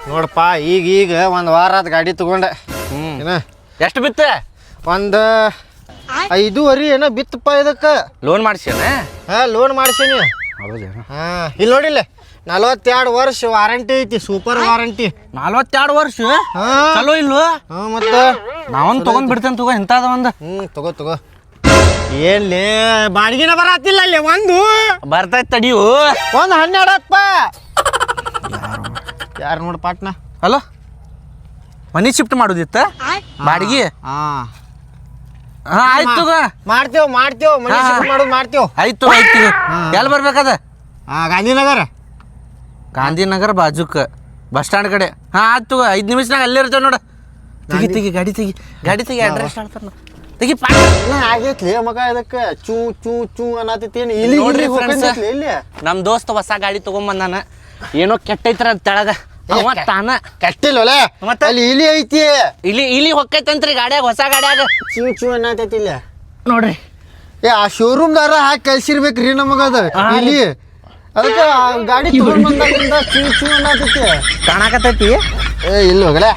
ನೋಡಪ್ಪ ಈಗ ಒಂದು ವಾರ ಆದ ಗಾಡಿ ತಗೊಂಡೆ. ಏನ ಎಷ್ಟು ಬಿತ್ತ? ಒಂದು 5.5 ಏನೋ ಬಿತ್ತಪ್ಪ ಇದಕ್ಕೆ. ಲೋನ್ ಮಾಡ್ಸೇನ? ಹಾಂ, ಲೋನ್ ಮಾಡ್ಸೀನಿ. ಹೌದೇನು? ಹಾಂ, ಇಲ್ಲಿ ನೋಡಿಲ್ಲ 42 ವರ್ಷ ವಾರಂಟಿ ಐತಿ, ಸೂಪರ್ ವಾರಂಟಿ. 42 ವರ್ಷ? ಹಾಂ ಚಲೋ ಇಲ್ವ? ಹಾಂ, ಮತ್ತೆ ನಾವೊಂದು ತೊಗೊಂಡ್ ಬಿಡ್ತೇನೆ ತಗೋ, ಇಂಥದ ಒಂದು. ತಗೋ ಏನ್ಲೇ ಬಾಡಿಗೆನ ಬರತ್ತಿಲ್ಲ ಅಲ್ಲಿ ಒಂದು ಬರ್ತೈತೆ ತಡಿಯು. ಒಂದು 12ಪ್ಪ. ಯಾರು ನೋಡಿ ಪಾಟ್ನ? ಹಲೋ, ಮನಿ ಶಿಫ್ಟ್ ಮಾಡೋದಿತ್ತ ಬಾಡಿಗೆ? ಹಾಂ ಹಾಂ ಆಯ್ತು ತಗೋ, ಮಾಡ್ತೇವ್ ಮನೆ ಶಿಫ್ಟ್ ಮಾಡೋದು ಮಾಡ್ತೇವ್. ಆಯ್ತು ಎಲ್ಲಿ ಬರ್ಬೇಕದ? ಗಾಂಧಿನಗರ ಬಾಜುಕ ಬಸ್ ಸ್ಟ್ಯಾಂಡ್ ಕಡೆ. ಹಾಂ ಆಯ್ತು ತಗೋ, 5 ನಿಮಿಷನಾಗ ಅಲ್ಲೇ ಇರ್ತೇವೆ ನೋಡ. ತೆಗಿ ಗಾಡಿ ತೆಗಿ ಅಡ್ರೆಸ್ ಹೇಳ್ತಾನ. ತೆಗಿ ಆಗೈತ್ಲಿ ಮಗ, ಇದಕ್ಕೆ ಚೂ ಚೂ ಚೂ ಅನ್ನತೇನು ಇಲ್ಲಿ ಇಲ್ಲಿ. ನಮ್ಮ ದೋಸ್ತ ಹೊಸ ಗಾಡಿ ತಗೊಂಬಂದಾನ, ಏನೋ ಕೆಟ್ಟೈತ್ರ ಅಂತ ತೆಳಗ ತಾನ. ಕೆಟ್ಟಿಲ್ಲ ಮತ್ತೆ ಅಲ್ಲಿ ಇಲಿ ಐತಿ. ಇಲ್ಲಿ ಹೊಕ್ಕೈತಂತ್ರಿ ಗಾಡ್ಯಾಗ, ಹೊಸ ಗಾಡ್ಯಾಗ ಚೂ ಚೂ ಅನ್ನತೈತಿ ಇಲ್ಲ ನೋಡ್ರಿ. ಆ ಶೋರೂಮ್ದಾರ ಹಾಕಿ ಕಳ್ಸಿರ್ಬೇಕ್ರಿ ನಮಗದ ಇಲ್ಲಿ. ಅದಕ್ಕೆ ಗಾಡಿ ತಗೊಂಡ್ ಬಂದಾಗಿಂದ ಚೂ ಚೂ ಅನ್ನತೈತಿ. ಕಾಣಕತ್ತೈತಿ. ಇಲ್ಲ ಹೋಗಲೇ.